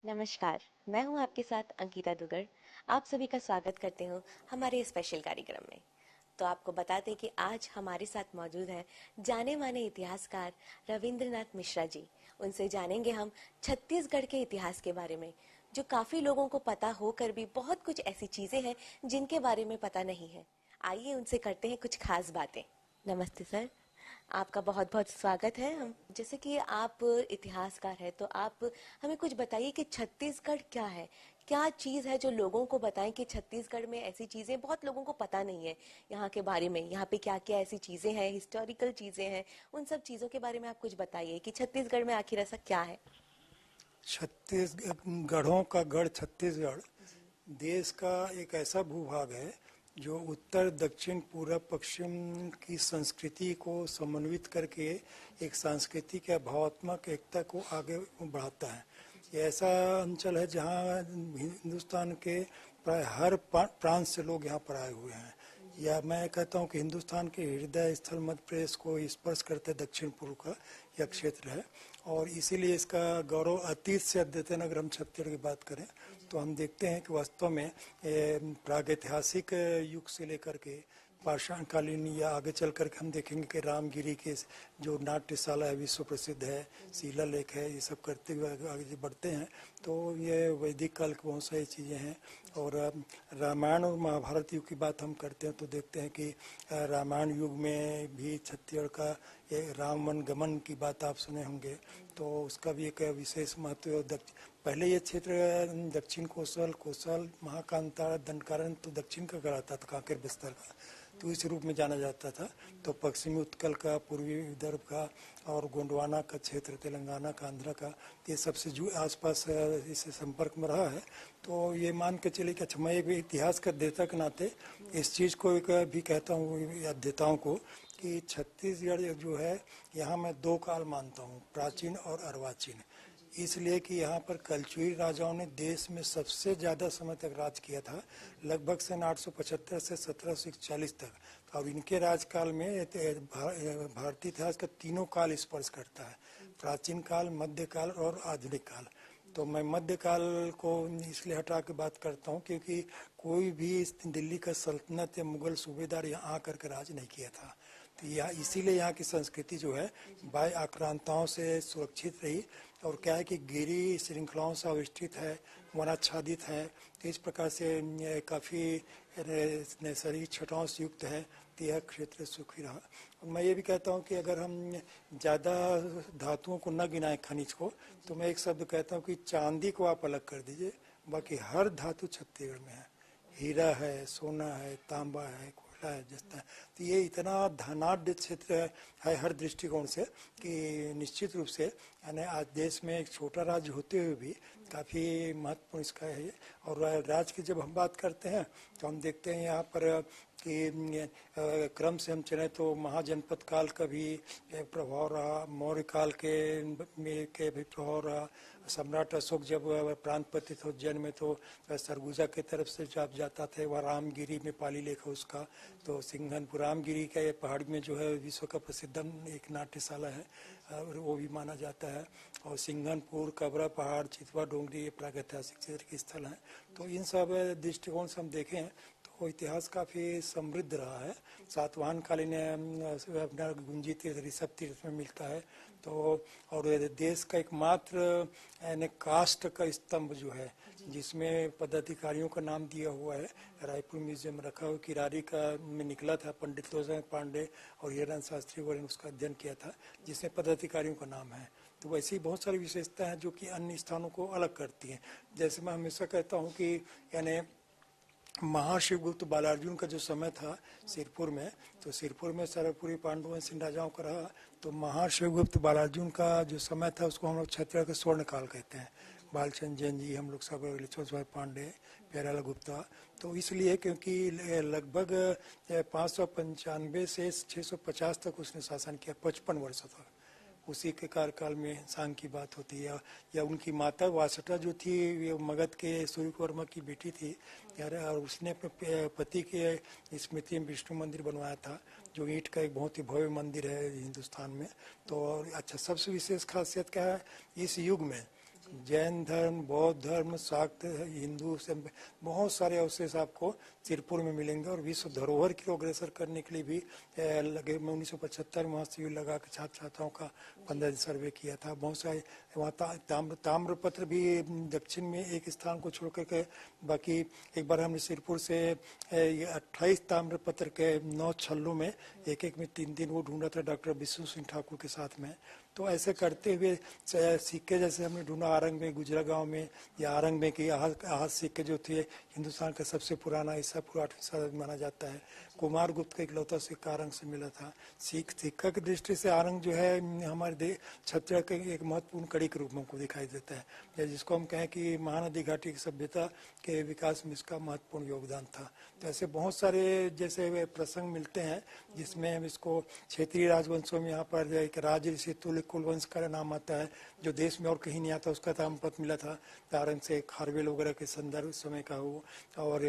नमस्कार। मैं हूं आपके साथ अंकिता दुगर। आप सभी का स्वागत करते हूं हमारे स्पेशल कार्यक्रम में। तो आपको बता दें कि आज हमारे साथ मौजूद है जाने माने इतिहासकार रविंद्रनाथ मिश्रा जी। उनसे जानेंगे हम छत्तीसगढ़ के इतिहास के बारे में, जो काफी लोगों को पता होकर भी बहुत कुछ ऐसी चीजें हैं जिनके बारे में पता नहीं है। आइए उनसे करते हैं कुछ खास बातें। नमस्ते सर, आपका बहुत बहुत स्वागत है। हम जैसे कि आप इतिहासकार हैं, तो आप हमें कुछ बताइए कि छत्तीसगढ़ क्या है। क्या चीज है जो लोगों को बताएं कि छत्तीसगढ़ में ऐसी चीजें बहुत लोगों को पता नहीं है यहाँ के बारे में। यहाँ पे क्या क्या ऐसी चीजें हैं, हिस्टोरिकल चीजें हैं, उन सब चीजों के बारे में आप कुछ बताइए कि छत्तीसगढ़ में आखिर ऐसा क्या है। छत्तीसगढ़ों का गढ़ छत्तीसगढ़ देश का एक ऐसा भूभाग है जो उत्तर दक्षिण पूरब पश्चिम की संस्कृति को समन्वित करके एक सांस्कृतिक या भावात्मक एकता को आगे बढ़ाता है। ये ऐसा अंचल है जहाँ हिंदुस्तान के प्राय हर प्रांत से लोग यहाँ पर आए हुए हैं। या मैं कहता हूँ कि हिंदुस्तान के हृदय स्थल मध्य प्रदेश को स्पर्श करते दक्षिण पूर्व का यह क्षेत्र है, और इसीलिए इसका गौरव अतीत से अद्यतन अगर हम छत्तीसगढ़ की बात करें तो हम देखते हैं कि वास्तव में प्रागैतिहासिक युग से लेकर के पाषाणकालीन या आगे चल करके हम देखेंगे कि रामगिरी के जो नाट्यशाला है विश्व प्रसिद्ध है, शिला लेख है, ये सब करते हुए आगे बढ़ते हैं तो ये वैदिक काल की बहुत सारी चीज़ें हैं। और रामायण और महाभारत युग की बात हम करते हैं तो देखते हैं कि रामायण युग में भी छत्तीसगढ़ का ये राम वन गमन की बात आप सुने होंगे, तो उसका भी एक विशेष महत्व है। पहले ये क्षेत्र दक्षिण कोसल महाकांता दंडकारण्य तो दक्षिण का कहलाता था, कांकेर बस्तर का, तो इस रूप में जाना जाता था। तो पश्चिमी उत्कल का, पूर्वी विदर्भ का और गोंडवाना का क्षेत्र, तेलंगाना का, आंध्र का, ये सबसे जो आसपास इससे संपर्क में रहा है। तो ये मान के चले कि अच्छा, मैं एक इतिहास का देता के नाते इस चीज़ को एक भी कहता हूँ अध्येताओं को कि छत्तीसगढ़ जो है यहाँ मैं दो काल मानता हूँ, प्राचीन और अर्वाचीन। इसलिए कि यहाँ पर कलचुई राजाओं ने देश में सबसे ज़्यादा समय तक राज किया था, लगभग सन 875 से 1741 तक। और इनके राजकाल में भारतीय इतिहास का तीनों काल स्पर्श करता है, प्राचीन काल, मध्यकाल और आधुनिक काल। तो मैं मध्यकाल को इसलिए हटा के बात करता हूँ क्योंकि कोई भी दिल्ली का सल्तनत या मुगल सूबेदार यहाँ आकर के राज नहीं किया था। तो यहाँ इसीलिए यहाँ की संस्कृति जो है बाह्य आक्रांताओं से सुरक्षित रही। और क्या है कि गिरी श्रृंखलाओं से आविष्टित है, वनाच्छादित है, तो इस प्रकार से काफ़ी नैसर्गिक छटाओं से युक्त है, तो यह क्षेत्र सुखी रहा। और मैं ये भी कहता हूँ कि अगर हम ज़्यादा धातुओं को न गिनाएं खनिज को, तो मैं एक शब्द कहता हूँ कि चांदी को आप अलग कर दीजिए, बाकी हर धातु छत्तीसगढ़ में है। हीरा है, सोना है, तांबा है, कोयला है, जस्ता है। तो ये इतना धनाढ्य क्षेत्र है हर दृष्टिकोण से कि निश्चित रूप से यानी आज देश में एक छोटा राज्य होते हुए भी काफ़ी महत्वपूर्ण इसका है। और राज्य की जब हम बात करते हैं तो हम देखते हैं यहाँ पर कि क्रम से हम चलें तो महाजनपद काल का भी प्रभाव रहा, मौर्य काल के भी प्रभाव रहा। सम्राट अशोक जब प्रांत पतित हो उज्जैन में तो सरगुजा की तरफ से जब जाता था वह रामगिरी में पाली लेख उसका, तो सिंघनपुर रामगिरी का ये पहाड़ में जो है विश्व का प्रसिद्ध एक नाट्यशाला है, और वो भी माना जाता है। और सिंघनपुर, कबरा पहाड़, चितवा डोंगरी ये प्रागैतिहासिक क्षेत्र के स्थल हैं। तो इन सब दृष्टिकोण से हम देखें तो इतिहास काफ़ी समृद्ध रहा है। सातवाहन कालीन अपना गुंजी तीर्थ, ऋषभ तीर्थ में मिलता है। तो और देश का एकमात्र यानी कास्ट का स्तंभ जो है जिसमें पदाधिकारियों का नाम दिया हुआ है, रायपुर म्यूजियम में रखा हुआ, किरारी का में निकला था, पंडित लोचन पांडे और हिरण शास्त्री वगैरह ने उसका अध्ययन किया था, जिसमें पदाधिकारियों का नाम है। तो वैसे ही बहुत सारी विशेषता हैं जो कि अन्य स्थानों को अलग करती हैं। जैसे मैं हमेशा कहता हूँ कि यानी महाशिवगुप्त बालार्जुन का जो समय था सिरपुर में, तो सिरपुर में सरपुरी पांडुवंशी राजाओं का रहा। तो महाशिवगुप्त बालार्जुन का जो समय था उसको हम लोग छत्तीसगढ़ का स्वर्ण काल कहते हैं। बालचंद जैन जी, हम लोग सब, लिच्छवी पांडे, प्यारेलाल गुप्ता। तो इसलिए क्योंकि लगभग 595 से 650 तक उसने शासन किया, 55 वर्षों तक। उसी के कार्यकाल में सांग की बात होती है। या उनकी माता वासटा जो थी ये मगध के सूर्यवर्मा की बेटी थी यार, और उसने अपने पति के स्मृति में विष्णु मंदिर बनवाया था, जो ईंट का एक बहुत ही भव्य मंदिर है हिंदुस्तान में। तो अच्छा, सबसे विशेष खासियत क्या है इस युग में जैन धर्म, बौद्ध धर्म, शाक्त, हिंदू से बहुत सारे अवशेष आपको तिरपुर में मिलेंगे। और विश्व धरोहर की ओर अग्रसर करने के लिए भी लगे। मैं 1975 में वहाँ शिविर लगा के छात्र छात्राओं का 15 दिन सर्वे किया था। बहुत सारे वहाँ ताम्रपत्र भी दक्षिण में एक स्थान को छोड़ करके बाकी, एक बार हमने सिरपुर से 28 ताम्रपत्र के 9 छल्लों में एक एक में 3 वो ढूंढा था डॉक्टर विष्णु सिंह ठाकुर के साथ में। तो ऐसे करते हुए सिक्के जैसे हमने ढूंढा आरंग में, गुजरा गांव में, या आरंग में कि आहत सिक्के जो थे हिंदुस्तान का सबसे पुराना ईसा पूर्व 8वीं सदी माना जाता है। कुमार गुप्त का इकलौता सिक्का आरंग से मिला था। सिक्का की दृष्टि से आरंग जो है हमारे छत्तीसगढ़ के एक महत्वपूर्ण कड़ी के रूप में हमको दिखाई देता है, या जिसको हम कहें कि महानदी घाटी की सभ्यता के विकास में इसका महत्वपूर्ण योगदान था। तो ऐसे बहुत सारे जैसे प्रसंग मिलते हैं जिसमें हम इसको क्षेत्रीय राजवंशों में यहाँ पर एक राज ऋषि तुल्य कुलवंश का नाम आता है जो देश में और कहीं नहीं आता, उसका ताम्रपत्र मिला था तारंग से, खारवेल वगैरह के संदर्भ समय का हो। और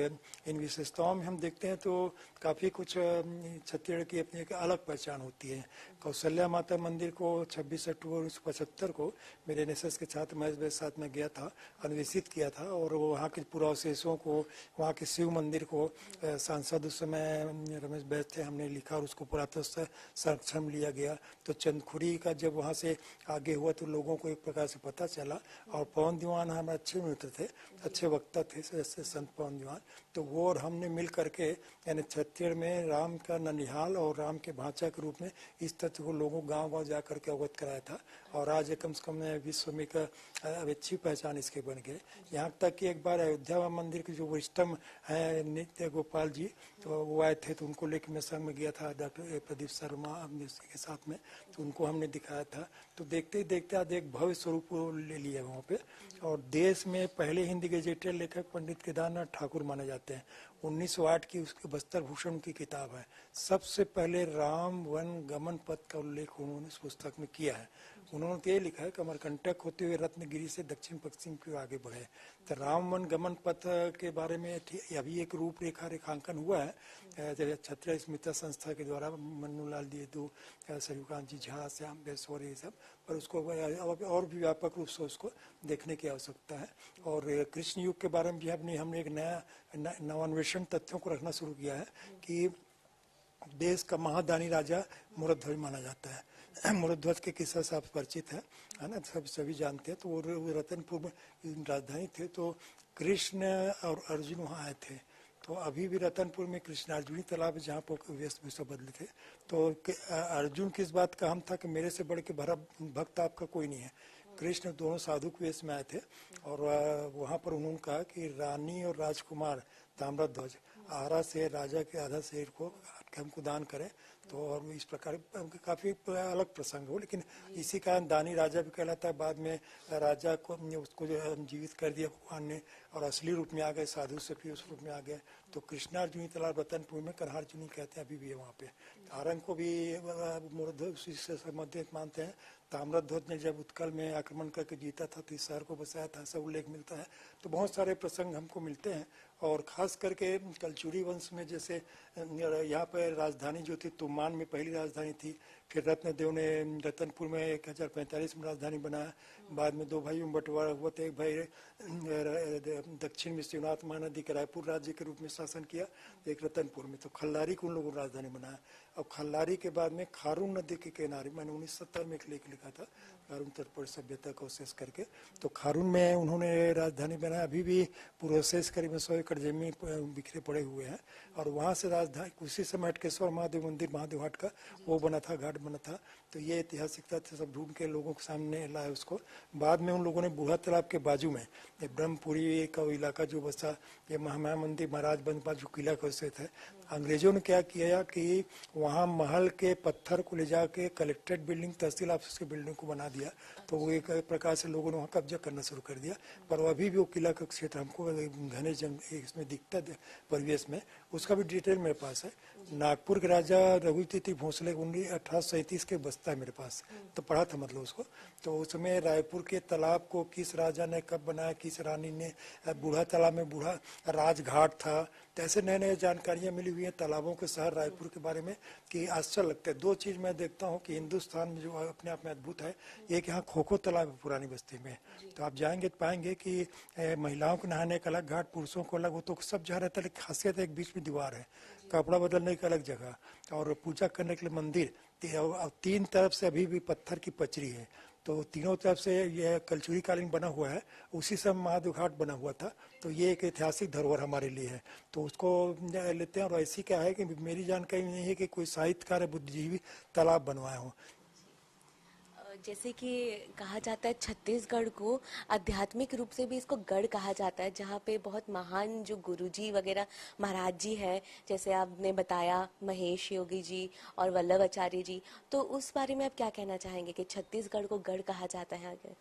इन विशेषताओं में हम देखते हैं तो काफ़ी कुछ छत्तीसगढ़ की अपनी एक अलग पहचान होती है। कौशल्या माता मंदिर को 26 अक्टूबर 1975 को मेरे एनएसएस के छात्र महेश के साथ में गया था, अन्वेषित किया था। और वहाँ के पुरावशेषों को, वहाँ के शिव मंदिर को सांसद उस समय रमेश बैस थे, हमने लिखा और उसको पुरातत्व संरक्षण लिया गया। तो चंदखुरी का जब वहाँ से आगे हुआ तो लोगों को एक प्रकार से पता चला। और पवन दीवान हमारे अच्छे मित्र थे, अच्छे वक्ता थे जैसे संत पवन दीवान, तो वो और हमने मिल करके यानी छत्तीसगढ़ में राम का ननिहाल और राम के भांचा के रूप में इस तथ्य को लोगों गांव-गांव जा करके अवगत कराया था। और आज कम से कम विश्व में का अच्छी पहचान इसके बन गए। यहाँ तक कि एक बार अयोध्या मंदिर के जो वरिष्ठम है नित्य गोपाल जी, तो वो आए थे, तो उनको लेकर मैं संग में गया था डॉक्टर प्रदीप शर्मा के साथ में, तो उनको हमने दिखाया था। तो देखते ही देखते आज एक भव्य स्वरूप ले लिया वहाँ पे। और देश में पहले हिंदी गेजेटियर लेखक पंडित केदारनाथ ठाकुर माने जाते हैं। 1908 की उसके बस्तर भूषण की किताब है, सबसे पहले राम वन गमन पथ का उल्लेख उन्होंने इस पुस्तक में किया है। उन्होंने तो ये लिखा है कि अमरकंटक होते हुए रत्नगिरी से दक्षिण पश्चिम की ओर आगे बढ़े। तो राम वन गमन पथ के बारे में अभी एक रूपरेखा रेखांकन हुआ है छत्तीसगढ़ स्मृति संस्था के द्वारा, मन्नूलाल देदू, सूर्यकांत जी झा, श्याम बेसवर, ये सब, पर उसको और भी व्यापक रूप से उसको देखने की आवश्यकता है। और कृष्ण युग के बारे में भी हमने एक नया नवान्वेषण तथ्यों को रखना शुरू किया है कि देश का महादानी राजा मूर्धध्वज माना जाता है। मूर्धध्वज के किस्सा से आप परिचित है ना, सब सभी जानते हैं। तो वो रतनपुर में राजधानी थे, तो कृष्ण और अर्जुन वहाँ आए थे। तो अभी भी रतनपुर में कृष्णार्जुनी तालाब है जहाँ पर वेश बदले थे। तो अर्जुन किस बात का हम था कि मेरे से बढ़ के भरा भक्त आपका कोई नहीं है। कृष्ण दोनों साधु के वेश में आए थे और वहाँ पर उन्होंने कहा कि रानी और राजकुमार ताम्रध्वज आरा से राजा के आधा शरीर को हमको दान करें। तो और इस प्रकार काफ़ी अलग प्रसंग हो, लेकिन इसी कारण दानी राजा भी कहलाता है। बाद में राजा को उसको जीवित कर दिया भगवान ने और असली रूप में आ गए, साधु से फिर उस रूप में आ गए। तो कृष्णार्जुनी तालाब रतनपुर में करहार्जुनी कहते हैं, अभी भी है वहाँ पे। आरंग को भी मूर्धध्वज से संबंधित मानते हैं। ताम्रध्वज ने जब उत्कल में आक्रमण करके जीता था तो इस शहर को बसाया था, ऐसा उल्लेख मिलता है। तो बहुत सारे प्रसंग हमको मिलते हैं। और ख़ास करके कलचुरी वंश में जैसे यहाँ पर राजधानी जो थी तुमान में पहली राजधानी थी, फिर रत्नदेव ने रतनपुर में 1045 में राजधानी बनाया। बाद में 2 भाइयों में बंटवारा हुआ था, एक भाई दक्षिण में शिवनाथ महानदी के रायपुर राज्य के रूप में शासन किया, एक रतनपुर में। तो खल्लारी को उन लोगों ने राजधानी बनाया। और खल्लारी के बाद में खारून नदी के किनारे, मैंने 1970 में एक लेख लिखा था खारून तट पर सभ्यता का अवशेष करके, तो खारून में उन्होंने राजधानी बनाया। अभी भी पूर्वावशेष करीब 100 एकड़ जमीन बिखरे पड़े हुए हैं। और वहाँ से राजधानी उसी समय हटकेश्वर महादेव मंदिर, महादेव घाट का वो बना था, घाट बना था। तो ये ऐतिहासिक तथ्य सब ढूंढ के लोगों के सामने लाए उसको। बाद में उन लोगों ने बूढ़ा तालाब के बाजू में ये ब्रह्मपुरी का इलाका जो बसा, ये महामाया मंदिर महाराज बंदपा जो किला का स्थित है, अंग्रेजों ने क्या किया कि वहाँ महल के पत्थर को ले जाके कलेक्ट्रेट बिल्डिंग, तहसील ऑफिस की बिल्डिंग को बना दिया। तो वो एक प्रकार से लोगों ने वहाँ कब्जा करना शुरू कर दिया। पर अभी भी वो किला का क्षेत्र हमको घने जंग इसमें दिखता है परिवेश में, उसका भी डिटेल मेरे पास है। नागपुर के राजा रघुतिथि भोसले 1837 के बसता है मेरे पास, तो पढ़ा था मतलब उसको। तो उसमें रायपुर के तालाब को किस राजा ने कब बनाया, किस रानी ने, बूढ़ा तालाब में बूढ़ा राजघाट था, तो ऐसे नए नए जानकारियाँ मिली हुई हैं तालाबों के शहर रायपुर के बारे में कि आश्चर्य लगता है। दो चीज़ मैं देखता हूँ कि हिंदुस्तान में जो अपने आप में अद्भुत है, एक यहाँ खो खो तालाब है पुरानी बस्ती में। तो आप जाएंगे तो पाएंगे कि महिलाओं को नहाने का अलग घाट, पुरुषों को अलग, वो तो सब जगह रहता है, लेकिन खासियत है एक बीच में दीवार है, कपड़ा बदलने की अलग जगह और पूजा करने के लिए मंदिर। और तीन तरफ से अभी भी पत्थर की पचरी है, तो तीनों तरफ से यह कलचुरी कालीन बना हुआ है, उसी समय महादेव घाट बना हुआ था। तो ये एक ऐतिहासिक धरोहर हमारे लिए है, तो उसको लेते हैं। और ऐसी क्या है कि मेरी जानकारी नहीं है कि कोई साहित्यकार है बुद्धिजीवी तालाब बनवाए हों। जैसे कि कहा जाता है छत्तीसगढ़ को आध्यात्मिक रूप से भी इसको गढ़ कहा जाता है, जहाँ पे बहुत महान जो गुरुजी वगैरह महाराज जी हैं, जैसे आपने बताया महेश योगी जी और वल्लभ आचार्य जी, तो उस बारे में आप क्या कहना चाहेंगे कि छत्तीसगढ़ को गढ़ कहा जाता है आगे?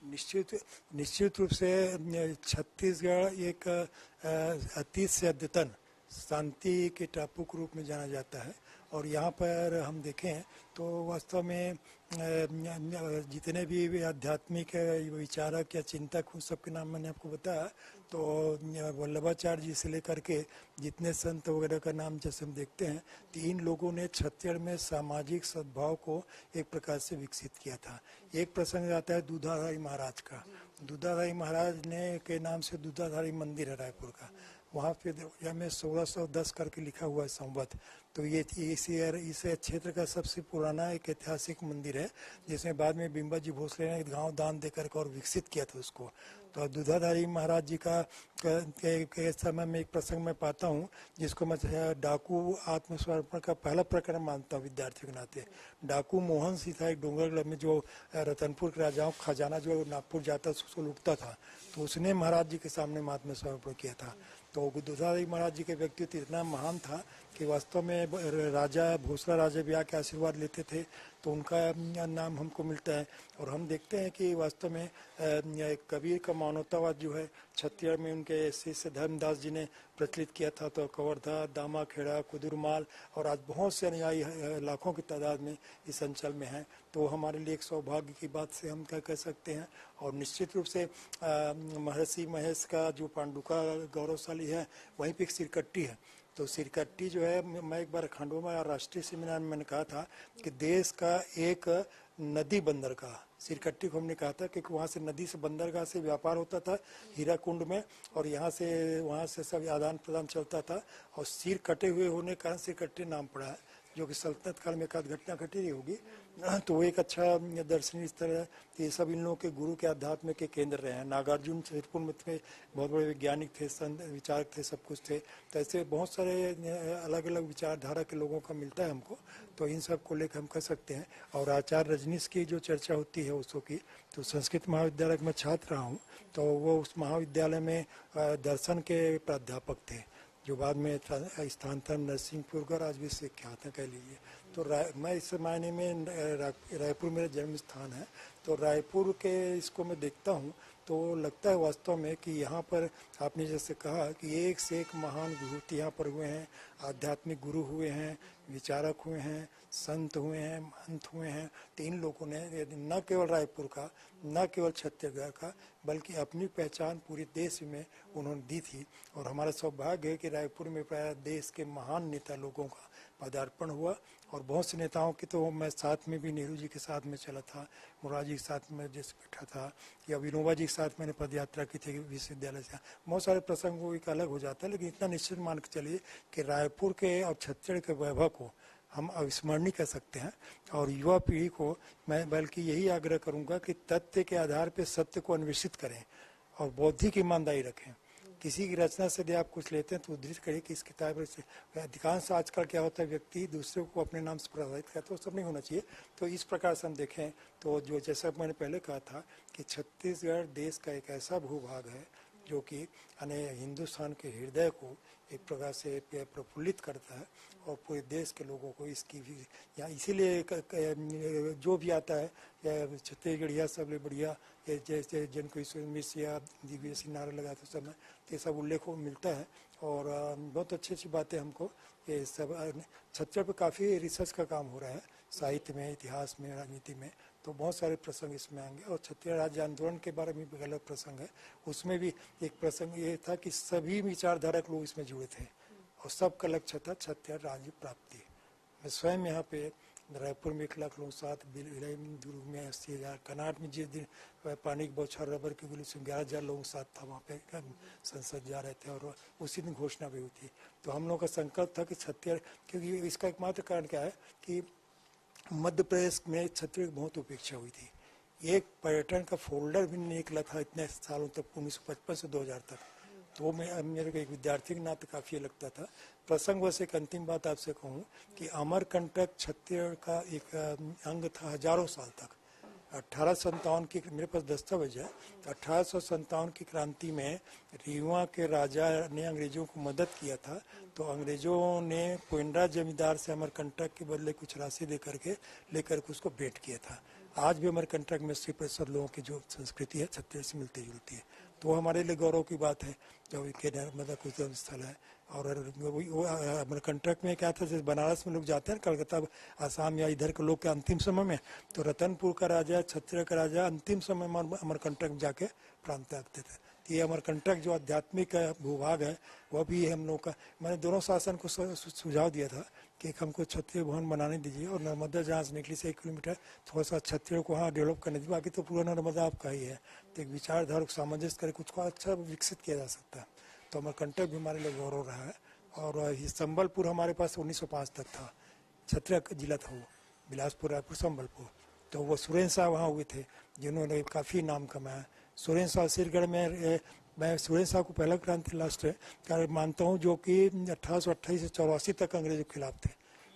निश्चित निश्चित रूप से छत्तीसगढ़ एक अति से अद्यतन शांति के टापू के रूप में जाना जाता है। और यहाँ पर हम देखें तो वास्तव में जितने भी आध्यात्मिक विचारक या चिंतक उन सबके नाम मैंने आपको बताया, तो वल्लभाचार्य जी से लेकर के जितने संत वगैरह का नाम जैसे हम देखते हैं, तो इन लोगों ने छत्तीसगढ़ में सामाजिक सद्भाव को एक प्रकार से विकसित किया था। एक प्रसंग आता है दूधाधारी महाराज का। दूधाधारी महाराज ने के नाम से दूधाधारी मंदिर है रायपुर का, वहाँ पे या में 1610 करके लिखा हुआ है संवत। तो ये इस क्षेत्र का सबसे पुराना एक ऐतिहासिक मंदिर है, जिसमें बाद में बिम्बा जी भोसले ने गांव दान देकर और विकसित किया था उसको। तो दूधाधारी महाराज जी के समय में एक प्रसंग मैं पाता हूँ, जिसको मैं डाकू आत्मसमर्पण का पहला प्रकरण मानता हूँ विद्यार्थी के नाते। डाकू मोहन सिंह था एक डोंगरगढ़ में, जो रतनपुर के राजाओं का खजाना जो नागपुर जाता उसको लूटता था, तो उसने महाराज जी के सामने आत्मसमर्पण किया था। तो दूधाधारी महाराज जी के व्यक्तित्व इतना महान था कि वास्तव में राजा भोसला राजा भी आके आशीर्वाद लेते थे, तो उनका नाम हमको मिलता है। और हम देखते हैं कि वास्तव में कबीर का मानवतावाद जो है छत्तीसगढ़ में उनके शिष्य धर्मदास जी ने प्रचलित किया था। तो कवर्धा, दामाखेड़ा, कुदुरमाल और आज बहुत से अनुयायी लाखों की तादाद में इस अंचल में हैं। तो हमारे लिए एक सौभाग्य की बात से हम क्या कह सकते हैं। और निश्चित रूप से महर्षि महेश का जो पांडुका गौरवशाली है, वहीं पे एक सिरकट्टी है। तो सिरकट्टी जो है, मैं एक बार खंडवा में राष्ट्रीय सेमिनार में मैंने कहा था कि देश का एक नदी बंदरगाह सिरकट्टी को हमने कहा था, क्योंकि वहाँ से नदी से बंदरगाह से व्यापार होता था हीरा कुंड में, और यहाँ से वहाँ से सब आदान प्रदान चलता था। और सिर कटे हुए होने के कारण सिरकट्टी नाम पड़ा है, जो कि सल्तनत काल में एक आध घटना घटी रही होगी। तो वो एक अच्छा दर्शनीय स्थल है। ये सब इन लोगों के गुरु के अध्यात्म के केंद्र रहे हैं। नागार्जुन सिरपुर में थे, बहुत बड़े वैज्ञानिक थे, संत विचारक थे, सब कुछ थे। तो ऐसे बहुत सारे अलग अलग विचारधारा के लोगों का मिलता है हमको, तो इन सब को लेकर हम कह सकते हैं। और आचार्य रजनीश की जो चर्चा होती है उसको की, तो संस्कृत महाविद्यालय में छात्र रहा हूँ, तो वो उस महाविद्यालय में दर्शन के प्राध्यापक थे, जो बाद में स्थानांतरण नरसिंहपुर का आज भी विख्यात है कह लीजिए। तो मैं इस मायने में रायपुर मेरा जन्म स्थान है, तो रायपुर के इसको मैं देखता हूँ तो लगता है वास्तव में कि यहाँ पर आपने जैसे कहा कि एक से एक महान विभूति यहाँ पर हुए हैं, आध्यात्मिक गुरु हुए हैं, विचारक हुए हैं, संत हुए हैं, महंत हुए हैं। तो इन लोगों ने न केवल रायपुर का, न केवल छत्तीसगढ़ का, बल्कि अपनी पहचान पूरे देश में उन्होंने दी थी। और हमारा सौभाग्य है कि रायपुर में प्राय देश के महान नेता लोगों का पदार्पण हुआ। और बहुत से नेताओं की तो मैं साथ में भी नेहरू जी के साथ में चला था, मुरारी जी के साथ में जैसे बैठा था, या विनोबा जी के साथ मैंने पद यात्रा की थी विश्वविद्यालय से। बहुत सारे प्रसंग वो एक अलग हो जाता है, लेकिन इतना निश्चित मान के चलिए कि रायपुर के और छत्तीसगढ़ के वैभव को हम अविस्मरणीय कह सकते हैं। और युवा पीढ़ी को मैं बल्कि यही आग्रह करूंगा कि तथ्य के आधार पर सत्य को अन्वेषित करें और बौद्धिक ईमानदारी रखें। किसी की रचना से यदि आप कुछ लेते हैं तो उद्धृत करिए कि इस किताब से। अधिकांश आजकल क्या होता है, व्यक्ति दूसरे को अपने नाम से प्रभावित करता है, तो सब नहीं होना चाहिए। तो इस प्रकार से हम देखें तो जो जैसा मैंने पहले कहा था कि छत्तीसगढ़ देश का एक ऐसा भूभाग है जो कि यानी हिंदुस्तान के हृदय को एक प्रकार से प्रफुल्लित करता है, और पूरे देश के लोगों को इसकी भी यहाँ इसीलिए जो भी आता है छत्तीसगढ़िया सबले बढ़िया, जैसे जिनको ईश्वर मिश्र या दिव्य नारा लगाते समय, तो ये सब उल्लेख को मिलता है। और बहुत अच्छी अच्छी बातें हमको ये सब छत्तीसगढ़ पर काफ़ी रिसर्च का काम हो रहा है, साहित्य में, इतिहास में, राजनीति में, तो बहुत सारे प्रसंग इसमें आएंगे। और क्षत्रिय राज्य आंदोलन के बारे में भी अलग प्रसंग है। उसमें भी एक प्रसंग ये था कि सभी विचारधारक लोग इसमें जुड़े थे और सबका लक्ष्य था क्षत्रिय राज्य प्राप्ति। मैं स्वयं यहाँ पे रायपुर में 1 लाख लोगों के साथ, दुर्ग में 80,000, कर्नाटक में जिस दिन पानी की बौछार रबर की गोली से 11,000 लोगों के साथ था वहाँ पे, संसद जा रहे थे और उसी दिन घोषणा भी हुई थी। तो हम लोग का संकल्प था कि क्षत्रिय, क्योंकि इसका एकमात्र कारण क्या है कि मध्य प्रदेश में क्षत्रिय की बहुत उपेक्षा हुई थी। एक पर्यटन का फोल्डर भी नहीं निकला था इतने सालों तक, 1955 से 2000 तक। तो मेरे को एक विद्यार्थी के नाते काफ़ी लगता था। प्रसंग वैसे एक अंतिम बात आपसे कहूँ कि अमरकंटक क्षत्रिय का एक अंग था हजारों साल तक। 1857 की, मेरे पास दस्तावेज है, तो 1857 की क्रांति में रीवा के राजा ने अंग्रेजों को मदद किया था। तो अंग्रेजों ने पोइंडा जमींदार से अमरकंटक के बदले कुछ राशि लेकर के उसको भेंट किया था। आज भी अमरकंटक में 80% लोगों की जो संस्कृति है क्षत्रिय से मिलती जुलती है। तो वो हमारे लिए गौरव की बात है जो के नर्मदा कुछ स्थल है। और वो अमरकंटक में क्या था, जैसे बनारस में लोग जाते हैं कलकत्ता, आसाम या इधर के लोग के अंतिम समय में, तो रतनपुर का राजा, क्षत्रिय का राजा अंतिम समय में अमरकंटक में जाके प्राण त्यागते थे। तो ये अमरकंटक जो आध्यात्मिक भूभाग है वह भी हम लोग का, मैंने दोनों शासन को सुझाव दिया था कि हमको क्षत्रिय भवन बनाने दीजिए और नर्मदा जहाँ से निकली से 1 किलोमीटर थोड़ा सा क्षत्रिय को वहाँ डेवलप करने दीजिए, बाकी तो पूरा नर्मदा आपका ही है। तो एक विचारधारा को सामंजस्य करके कुछ को अच्छा विकसित किया जा सकता है। तो अमरकंटक भी हमारे लिए गौरव रहा है। और संबलपुर हमारे पास 1905 तक था, क्षत्रिय जिला था वो, बिलासपुर, रायपुर, संबलपुर। तो वो सुरेंद्र साहब वहाँ हुए थे जिन्होंने काफ़ी नाम कमाया। सुरेंद्र साहब सिरगढ़ में, मैं सुरेंद्र साहब को पहला क्रांति राष्ट्र मानता हूँ जो कि 1828 से 84 तक अंग्रेजों के खिलाफ थे।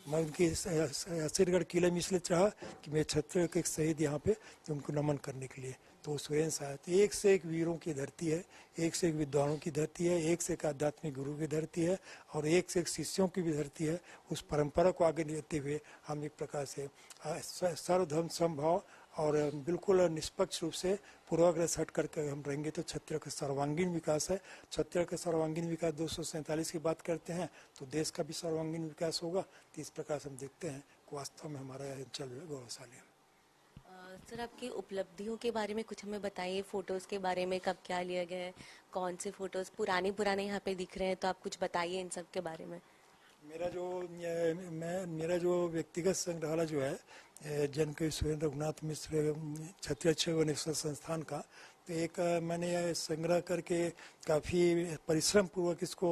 मैं उनकी सिरगढ़ किले में इसलिए चाहा कि मैं क्षत्रिय के एक शहीद यहाँ पे उनको नमन करने के लिए। तो सुरेंद्र साहब एक से एक वीरों की धरती है, एक से एक विद्वानों की धरती है, एक से एक आध्यात्मिक गुरु की धरती है और एक से एक शिष्यों की भी धरती है। उस परंपरा को आगे लेते हुए हम एक प्रकार से सर्वधर्म समभाव और बिल्कुल निष्पक्ष रूप से पूर्वाग्रह हट करके हम रहेंगे तो क्षत्रिय का सर्वांगीण विकास है। क्षत्रिय का सर्वांगीण विकास 247 की बात करते हैं तो देश का भी सर्वांगीण विकास होगा। तो इस प्रकार से हम देखते हैं कि वास्तव में हमारा अंचल गौरवशाली है। सर, आपकी उपलब्धियों के बारे में कुछ हमें बताइए। फोटोज़ के बारे में, कब क्या लिया गया है, कौन से फोटोज़ पुराने यहाँ पे दिख रहे हैं, तो आप कुछ बताइए इन सब के बारे में। मेरा जो व्यक्तिगत संग्रहालय जो है जनकवि सुरेंद्र रघुनाथ मिश्र क्षत्रिय शैव अन्वेषण संस्थान का, तो एक मैंने यह संग्रह करके काफ़ी परिश्रम पूर्वक इसको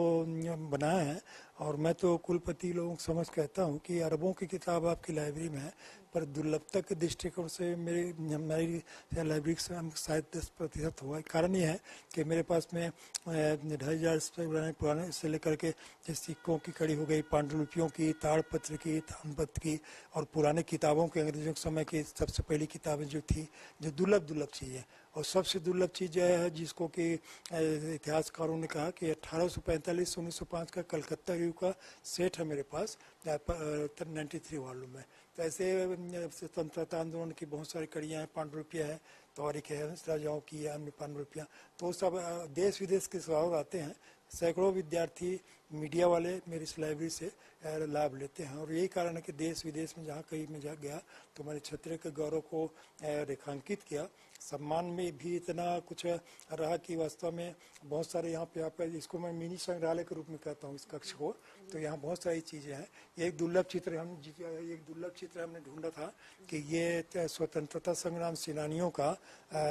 बनाया है। और मैं तो कुलपति लोगों को समझ कहता हूँ कि अरबों की किताब आपकी लाइब्रेरी में है, पर दुर्लभता के दृष्टिकोण से हमारी लाइब्रेरी से शायद 10% हुआ है। कारण ये है कि मेरे पास में 2,500 पुराने से लेकर के सिक्कों की कड़ी हो गई, पांडुलिपियों की, ताड़पत्र की, ताम्रपत्र की और पुराने किताबों के अंग्रेजों के समय की सबसे पहली किताबें जो थी, जो दुर्लभ चीज़ है। और सबसे दुर्लभ चीज़ यह है जिसको कि इतिहासकारों ने कहा कि 1845 1905 का कलकत्ता रिव्यू का सेट है मेरे पास 93 वॉल्यूम में। तो ऐसे स्वतंत्रता आंदोलन की बहुत सारी कड़ियाँ हैं, पांडुलिपियाँ हैं, तौरीख है, राजाओं की है, अन्य पांडुलिपियाँ, तो सब देश विदेश के सवाल आते हैं। सैकड़ों विद्यार्थी, मीडिया वाले मेरी इस लाइब्रेरी से लाभ लेते हैं। और यही कारण है कि देश विदेश में जहाँ कहीं मैं जा गया तो मैंने क्षत्रिय के गौरव को रेखांकित किया। सम्मान में भी इतना कुछ रहा कि वास्तव में बहुत सारे यहाँ पे इसको मैं मिनी संग्रहालय के रूप में कहता हूँ इस कक्ष को। तो यहाँ बहुत सारी चीज़ें हैं। एक दुर्लभ चित्र हमने ढूंढा था कि ये स्वतंत्रता संग्राम सेनानियों का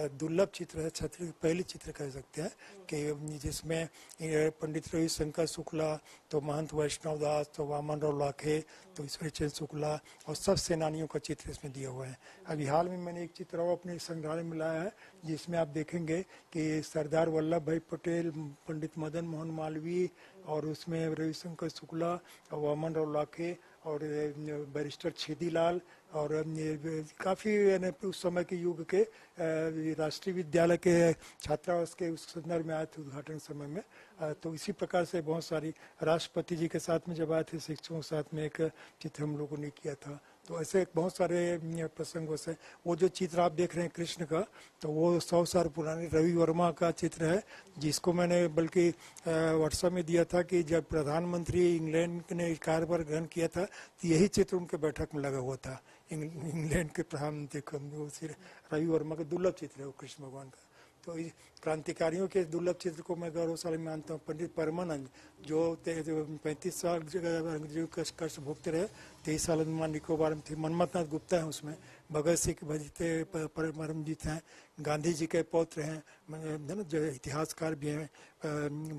दुर्लभ चित्र है, क्षत्रिय पहली चित्र कह सकते हैं, कि जिसमें पंडित रविशंकर शुक्ला, तो महंत वैष्णव दास, तो वामन राव लाखे, तो ईश्वरी चंद्र शुक्ला और सब सेनानियों का चित्र इसमें दिया हुआ है। अभी हाल में मैंने एक चित्र और अपने संग्रहालय में लाया है जिसमें आप देखेंगे कि सरदार वल्लभ भाई पटेल, पंडित मदन मोहन मालवीय और उसमें रविशंकर शुक्ला, वामन राव लाखे और बैरिस्टर छेदीलाल और काफ़ी उस समय के युग के राष्ट्रीय विद्यालय के छात्रावास के उस संदर्भ में आए थे उद्घाटन समय में। तो इसी प्रकार से बहुत सारी राष्ट्रपति जी के साथ में जब आए थे शिक्षकों के साथ में एक चित्र हम लोगों ने किया था। तो ऐसे बहुत सारे प्रसंगों से वो जो चित्र आप देख रहे हैं कृष्ण का, तो वो 100 साल पुराने रवि वर्मा का चित्र है, जिसको मैंने बल्कि व्हाट्सएप में दिया था कि जब प्रधानमंत्री इंग्लैंड ने कार्यभार ग्रहण किया था तो यही चित्र उनके बैठक में लगा हुआ था। इंग्लैंड के प्रधानमंत्री को वो रवि वर्मा का दुर्लभ चित्र है वो कृष्ण भगवान का। तो इस क्रांतिकारियों के दुर्लभ चित्र को मैं गौरवशाली मानता हूँ। पंडित परमानंद जो 35 साल जो कष्ट भोगते रहे, 23 साल अंडमान निकोबार में थे। मनमथनाथ गुप्ता है उसमें, भगत सिंह के भजते परमजीत हैं, गांधी जी के पौत्र हैं, जो इतिहासकार भी हैं,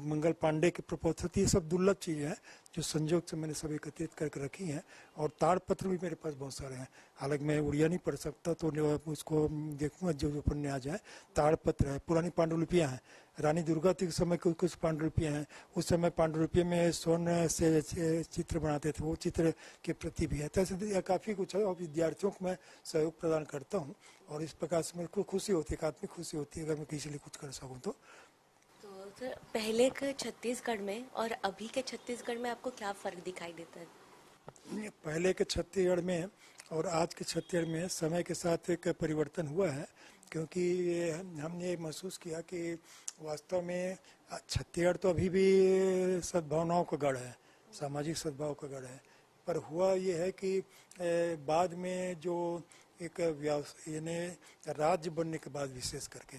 मंगल पांडे के प्रपौत्र। ये सब दुर्लभ चीज़ें हैं जो संजोग से मैंने सब एकत्रित करके रखी हैं। और ताड़पत्र भी मेरे पास बहुत सारे हैं, हालांकि मैं उड़िया नहीं पढ़ सकता तो उसको देखूंगा जो पढ़ने आ जाए। ताड़पत्र है, पुरानी पांडुलिपियाँ हैं, रानी दुर्गावती के समय कुछ कुछ पांडुलिपियाँ हैं। उस समय पांडुलिपियों में स्वर्ण से चित्र बनाते थे, वो चित्र के प्रति भी है। तो ऐसे काफ़ी कुछ है और विद्यार्थियों को मैं सहयोग प्रदान करता हूँ और इस प्रकार से मेरे को खुशी होती है, एक आत्मिक खुशी होती है अगर मैं किसी लिए कुछ कर सकूँ तो। तो सर, पहले के छत्तीसगढ़ में और अभी के छत्तीसगढ़ में आपको क्या फर्क दिखाई देता है? पहले के छत्तीसगढ़ में और आज के छत्तीसगढ़ में समय के साथ एक परिवर्तन हुआ है, क्योंकि हमने ये महसूस किया कि वास्तव में छत्तीसगढ़ तो अभी भी सद्भावनाओं का गढ़ है, सामाजिक सद्भाव का गढ़ है। पर हुआ ये है कि बाद में जो एक यानी राज्य बनने के बाद विशेष करके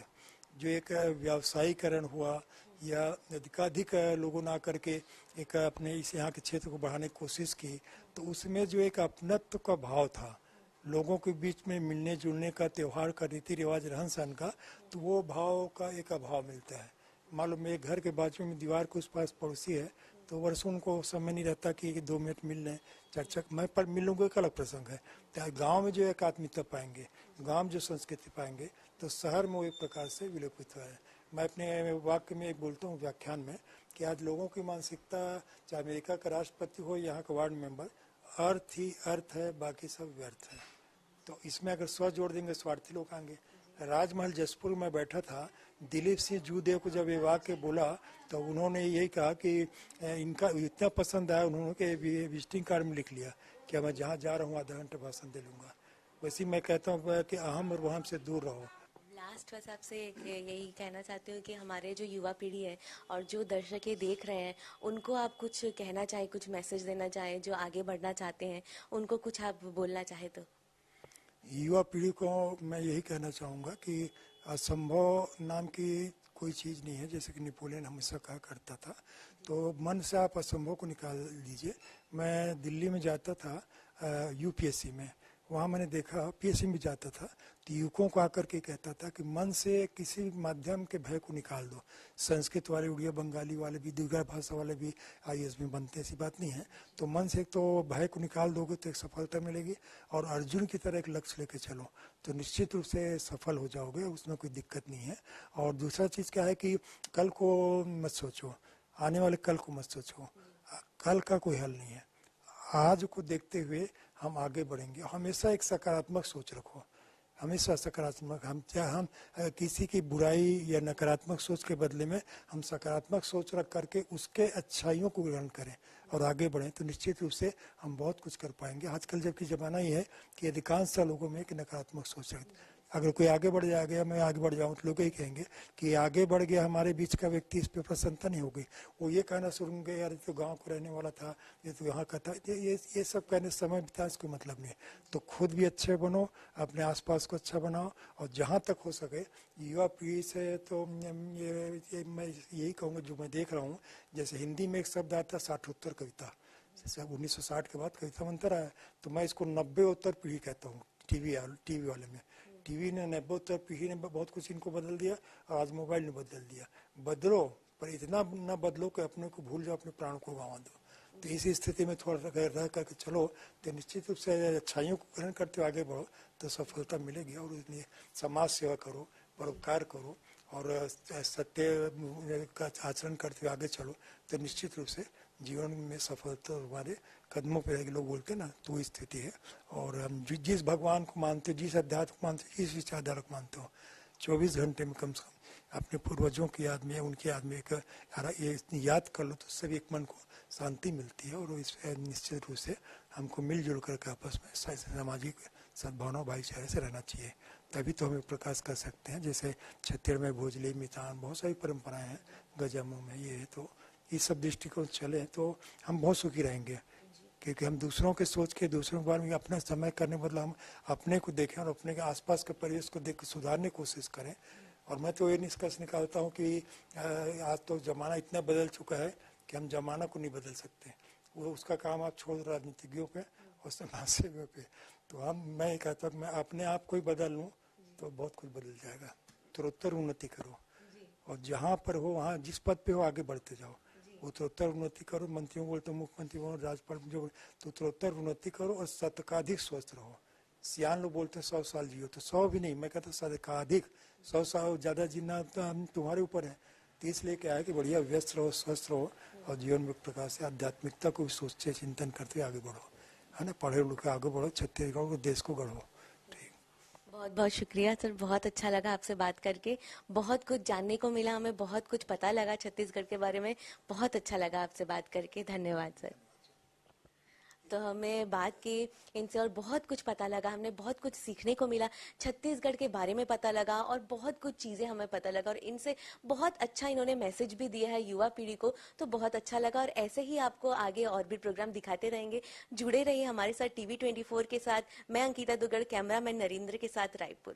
जो एक व्यावसायीकरण हुआ या अधिकाधिक लोगों ने आकर के एक अपने इस यहाँ के क्षेत्र को बढ़ाने की कोशिश की, तो उसमें जो एक अपनत्व का भाव था, लोगों के बीच में मिलने जुलने का, त्यौहार का, रीति रिवाज, रहन सहन का, तो वो भाव का एक अभाव मिलता है। मालूम मेरे घर के बाजू में दीवार के उस पास पड़ोसी है, तो वर्षों उनको समय नहीं रहता कि 2 मिनट मिल लें, चर्चा मैं पर मिल लूँगा, एक अलग प्रसंग है। तो गाँव में जो एक आत्मीयता पाएंगे, गाँव में जो संस्कृति पाएंगे, तो शहर में वो एक प्रकार से विलोपित हुआ है। मैं अपने वाक्य में एक बोलता हूँ व्याख्यान में कि आज लोगों की मानसिकता, चाहे अमेरिका का राष्ट्रपति हो, यहाँ का वार्ड मेंबर, अर्थ ही अर्थ है, बाकी सब व्यर्थ है। तो इसमें अगर स्व जोड़ देंगे स्वार्थी लोग आएंगे। राजमहल जसपुर में बैठा था, दिलीप सिंह जूदेव को जब ये वाक्य बोला तो उन्होंने यही कहा कि इनका इतना पसंद आया, उन्होंने विजिटिंग कार्ड में लिख लिया कि मैं जहाँ जा रहा हूँ आधा घंटा भाषण दे लूँगा। वैसे मैं कहता हूँ कि अहम और वहम से दूर रहो। लास्ट बस आपसे यही कहना चाहती हूँ कि हमारे जो युवा पीढ़ी है और जो दर्शक ये देख रहे हैं, उनको आप कुछ कहना चाहें, कुछ मैसेज देना चाहें, जो आगे बढ़ना चाहते हैं, उनको कुछ आप बोलना चाहे तो? युवा पीढ़ी को मैं यही कहना चाहूँगा कि असंभव नाम की कोई चीज़ नहीं है। जैसे कि नेपोलियन हमेशा कहा करता था, तो मन से आप असंभव को निकाल दीजिए। मैं दिल्ली में जाता था यूपीएससी में, वहाँ मैंने देखा, पीएससी में जाता था तो युवकों को आकर के कहता था कि मन से किसी माध्यम के भय को निकाल दो। संस्कृत वाले, उड़िया, बंगाली वाले भी, दूसरा भाषा वाले भी आईएएस में बनते, ऐसी बात नहीं है। तो मन से एक तो भय को निकाल दोगे तो एक सफलता मिलेगी, और अर्जुन की तरह एक लक्ष्य लेके चलो तो निश्चित रूप से सफल हो जाओगे, उसमें कोई दिक्कत नहीं है। और दूसरा चीज़ क्या है कि कल को मत सोचो, आने वाले कल को मत सोचो, कल का कोई हल नहीं है। आज को देखते हुए हम आगे बढ़ेंगे। हमेशा एक सकारात्मक सोच रखो, हमेशा सकारात्मक। हम किसी की बुराई या नकारात्मक सोच के बदले में हम सकारात्मक सोच रख करके उसके अच्छाइयों को ग्रहण करें और आगे बढ़ें, तो निश्चित रूप से हम बहुत कुछ कर पाएंगे। आजकल जबकि ज़माना ही है कि अधिकांश लोगों में एक नकारात्मक सोच रखते। अगर कोई आगे बढ़ जाएगा, मैं आगे बढ़ जाऊँ, तो लोग यही कहेंगे कि आगे बढ़ गया हमारे बीच का व्यक्ति, इस पर प्रसन्नता नहीं होगी। वो ये कहना शुरू होंगे, यार ये तो गाँव को रहने वाला था, ये तो यहाँ का था। ये सब कहने समय बिता, इसको मतलब नहीं है। तो खुद भी अच्छे बनो, अपने आसपास को अच्छा बनाओ, और जहाँ तक हो सके युवा पीढ़ी से तो ये मैं यही कहूँगा जो मैं देख रहा हूँ। जैसे हिंदी में एक शब्द आता है साठोत्तर कविता, जैसे 1960 के बाद कविता मंत्र आया, तो मैं इसको 90 पीढ़ी कहता हूँ। टीवी वाले में, टीवी ने 90 पीढ़ी ने बहुत कुछ इनको बदल दिया, और आज मोबाइल ने बदल दिया। बदलो, पर इतना न बदलो कि अपने को भूल जाओ, अपने प्राण को गंवा दो। तो इसी स्थिति में थोड़ा रह करके चलो, तो निश्चित रूप से अच्छाइयों को ग्रहण करते हुए आगे बढ़ो तो सफलता मिलेगी। और इसलिए समाज सेवा करो, परोपकार करो, और सत्य का आचरण करते हुए आगे चलो, तो निश्चित रूप से जीवन में सफलता हमारे कदमों पर रहेगी। लोग बोलते हैं ना, तो स्थिति है। और हम जिस भगवान को मानते हो, जिस अध्यात्म को मानते हो, जिस विचारधारा को मानते हो, 24 घंटे में कम से कम अपने पूर्वजों की याद में, उनकी याद में एक ये याद कर लो, तो उससे भी एक मन को शांति मिलती है। और इस निश्चित रूप से हमको मिलजुल करके आपस में सामाजिक सद्भावना, भाईचारे से रहना चाहिए, तभी तो हम प्रकाश कर सकते हैं। जैसे छत्तीसगढ़ में भोजली, मितान, बहुत सारी परंपराएं हैं, गजामुख में ये है। तो ये सब दृष्टिकोण चले तो हम बहुत सुखी रहेंगे, क्योंकि हम दूसरों के सोच के दूसरों के बारे में अपना समय करने मतलब हम अपने को देखें और अपने के आसपास के परिवेश को देख के सुधारने की कोशिश करें। और मैं तो ये निष्कर्ष निकालता हूँ कि आज तो ज़माना इतना बदल चुका है कि हम ज़माना को नहीं बदल सकते। वो उसका काम आप छोड़ दो राजनीतिज्ञों पे और समाजसेवियों पे। तो मैं ये कहता हूँ मैं अपने आप को ही बदल लूँ तो बहुत कुछ बदल जाएगा। उत्तरोत्तर उन्नति करो और जहाँ पर हो वहाँ जिस पद पे हो आगे बढ़ते जाओ। उत्तरोत्तर उन्नति करो, मंत्रियों बोलते मुख्यमंत्री बनो, राज्यपाल जो, तो उत्तरोत्तर उन्नति करो और शतकाधिक स्वस्थ रहो। सियान लोग बोलते हैं 100 साल जियो, तो 100 भी नहीं, मैं कहता शतकाधिक 100 साल ज़्यादा जीना तो तुम्हारे ऊपर है। तो इसलिए क्या है कि बढ़िया व्यस्त रहो, स्वस्थ रहो और जीवन में एक प्रकार से आध्यात्मिकता को भी सोचते चिंतन करते आगे बढ़ो, है ना। पढ़े लिखे आगे बढ़ो, छत्तीसगढ़ को देश को गढ़ो। बहुत बहुत शुक्रिया सर, बहुत अच्छा लगा आपसे बात करके, बहुत कुछ जानने को मिला, हमें बहुत कुछ पता लगा छत्तीसगढ़ के बारे में। बहुत अच्छा लगा आपसे बात करके, धन्यवाद सर। तो हमें बात की इनसे और बहुत कुछ पता लगा, हमने बहुत कुछ सीखने को मिला, छत्तीसगढ़ के बारे में पता लगा और बहुत कुछ चीज़ें हमें पता लगा। और इनसे बहुत अच्छा इन्होंने मैसेज भी दिया है युवा पीढ़ी को, तो बहुत अच्छा लगा। और ऐसे ही आपको आगे और भी प्रोग्राम दिखाते रहेंगे। जुड़े रहिए हमारे साथ TV24 के साथ। मैं अंकिता दुगड़, कैमरामैन नरेंद्र के साथ, रायपुर।